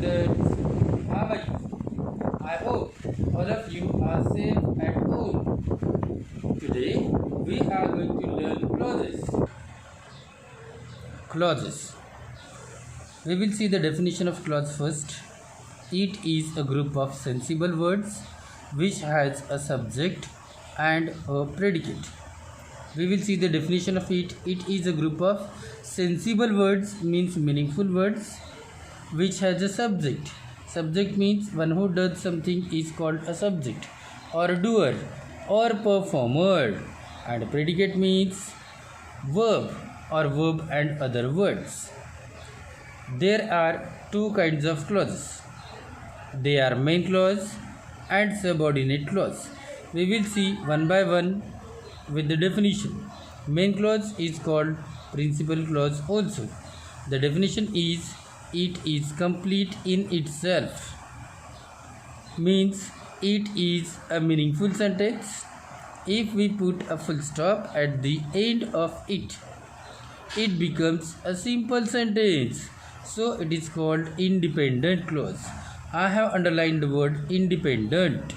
students, how are you? I hope all of you are safe at home. Today we are going to learn clauses. Clauses. We will see the definition of clause first. It is a group of sensible words which has a subject and a predicate. We will see the definition of it. It is a group of sensible words, means meaningful words, which has a subject. Subject means one who does something is called a subject, or a doer, or performer. And predicate means verb, or verb and other words. There are two kinds of clauses. They are main clause and subordinate clause. We will see one by one with the definition. Main clause is called principal clause also. The definition is it is complete in itself, means it is a meaningful sentence. If we put a full stop at the end of it, it becomes a simple sentence. So it is called independent clause. I have underlined the word independent.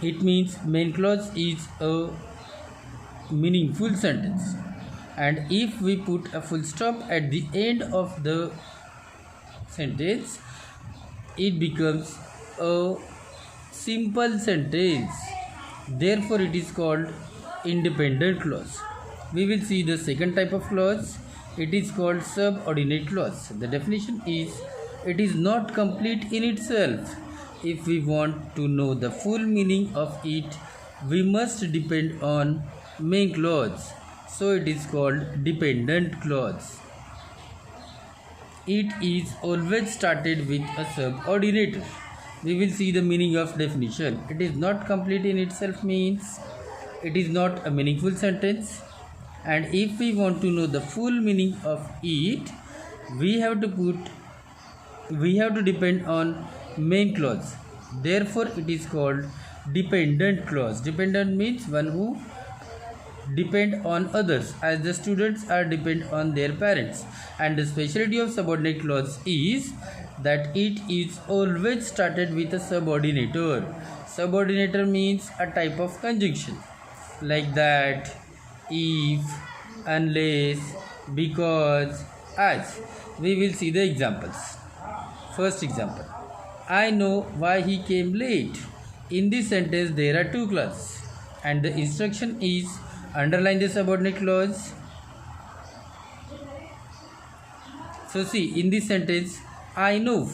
It means main clause is a meaningful sentence, and if we put a full stop at the end of the sentence, it becomes a simple sentence. Therefore it is called independent clause. We will see the second type of clause. It is called subordinate clause. The definition is it is not complete in itself. If we want to know the full meaning of it, we must depend on main clause. So it is called dependent clause. It is always started with a subordinator. We will see the meaning of definition. It is not complete in itself means it is not a meaningful sentence. And if we want to know the full meaning of it, we have to depend on main clause. Therefore it is called dependent clause. Dependent means one who depend on others, as the students are depend on their parents. And the specialty of subordinate clause is that it is always started with a subordinator. Subordinator means a type of conjunction like that, if, unless, because, as. We will see the examples. First example, I know why he came late. In this sentence there are two clauses, and the instruction is underline the subordinate clause. So see, in this sentence I know,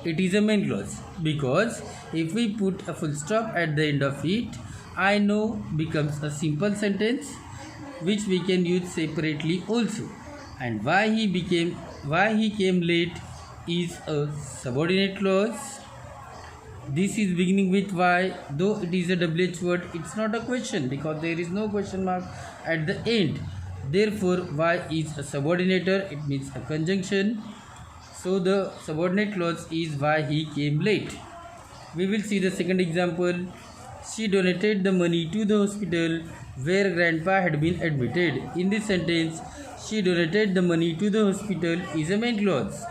it is a main clause, because if we put a full stop at the end of it, I know becomes a simple sentence which we can use separately also. And why he came late is a subordinate clause. This is beginning with why, though it is a WH word, it's not a question because there is no question mark at the end. Therefore why is a subordinator, it means a conjunction. So the subordinate clause is why he came late. We will see the second example. She donated the money to the hospital where grandpa had been admitted. In this sentence, she donated the money to the hospital is a main clause,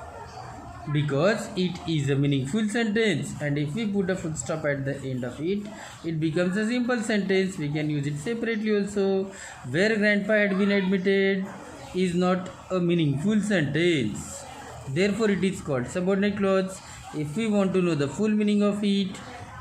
because it is a meaningful sentence, and if we put a full stop at the end of it, it becomes a simple sentence. We can use it separately also. Where grandpa had been admitted is not a meaningful sentence. Therefore it is called subordinate clause. If we want to know the full meaning of it,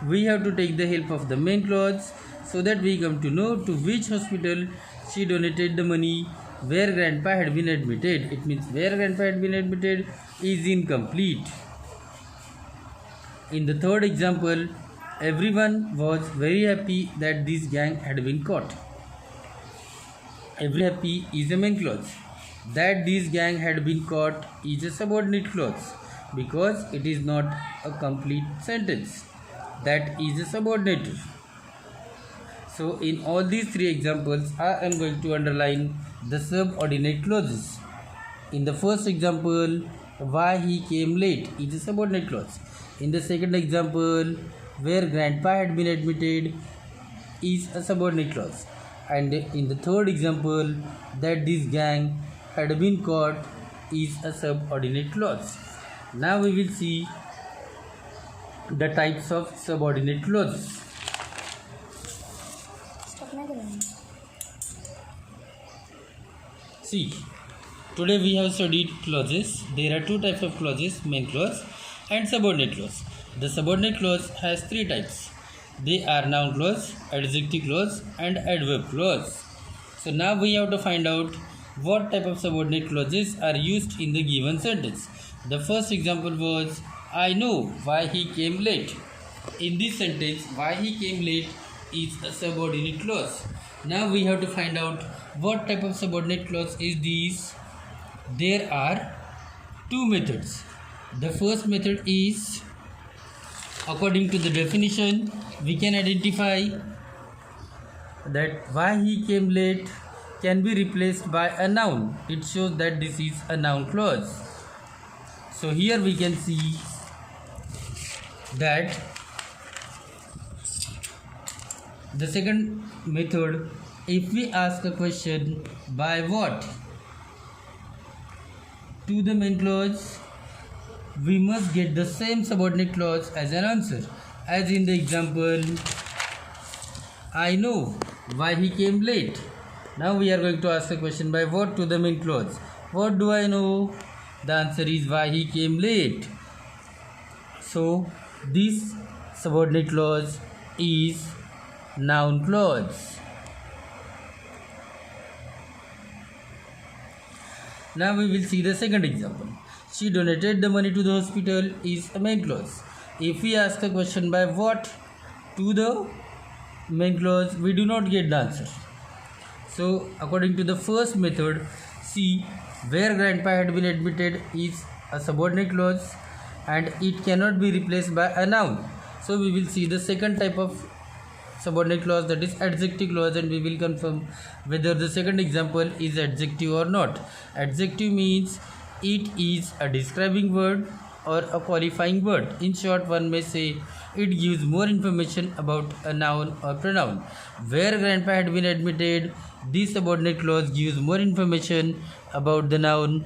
we have to take the help of the main clause, so that we come to know to which hospital she donated the money where grandpa had been admitted. It means where grandpa had been admitted is incomplete. In the third example, everyone was very happy that this gang had been caught. Every happy is a main clause. That this gang had been caught is a subordinate clause, because it is not a complete sentence. That is a subordinator. So in all these three examples, I am going to underline the subordinate clauses. In the first example, why he came late is a subordinate clause. In the second example, where grandpa had been admitted is a subordinate clause. And in the third example, that this gang had been caught is a subordinate clause. Now we will see the types of subordinate clauses. See, today we have studied clauses. There are two types of clauses, main clause and subordinate clause. The subordinate clause has three types. They are noun clause, adjective clause and adverb clause. So now we have to find out what type of subordinate clauses are used in the given sentence. The first example was, I know why he came late. In this sentence, why he came late is a subordinate clause. Now we have to find out what type of subordinate clause is this. There are two methods. The first method is, according to the definition, we can identify that why he came late can be replaced by a noun. It shows that this is a noun clause. So here we can see that the second method, if we ask a question by what to the main clause, we must get the same subordinate clause as an answer. As in the example, I know why he came late. Now we are going to ask a question by what to the main clause. What do I know? The answer is why he came late. So this subordinate clause is noun clause. Now we will see the second example. She donated the money to the hospital is a main clause. If we ask a question by what to the main clause, we do not get the answer. So according to the first method, see, where grandpa had been admitted is a subordinate clause and it cannot be replaced by a noun. So we will see the second type of subordinate clause, that is adjective clause, and we will confirm whether the second example is adjective or not. Adjective means it is a describing word or a qualifying word. In short, one may say it gives more information about a noun or pronoun. Where grandpa had been admitted, this subordinate clause gives more information about the noun,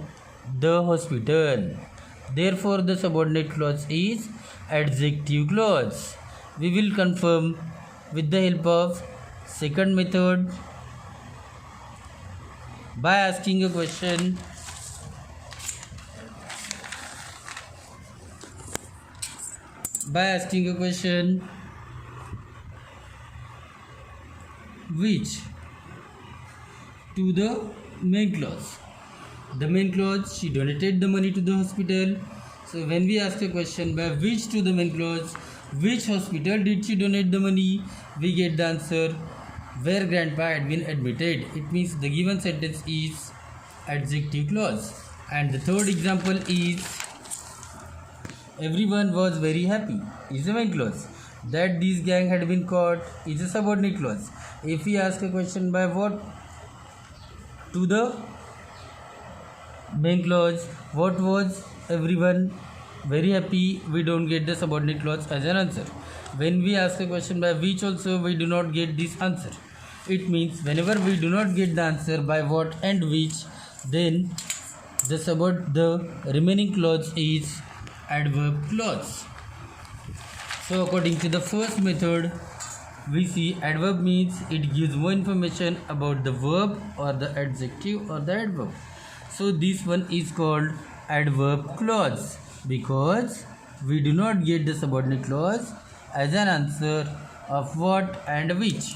the hospital. Therefore, the subordinate clause is adjective clause. We will confirm with the help of second method by asking a question. Which to the main clause. The main clause, she donated the money to the hospital. So when we ask a question by which to the main clause, which hospital did she donate the money, we get the answer where grandpa had been admitted. It means the given sentence is adjective clause. And the third example is, everyone was very happy is a main clause. That this gang had been caught is a subordinate clause. If we ask a question by what to the main clause, what was everyone very happy, we don't get the subordinate clause as an answer. When we ask a question by which also, we do not get this answer. It means whenever we do not get the answer by what and which, then the remaining clause is adverb clause. So according to the first method, we see adverb means it gives more information about the verb or the adjective or the adverb. So this one is called adverb clause because we do not get the subordinate clause as an answer of what and which.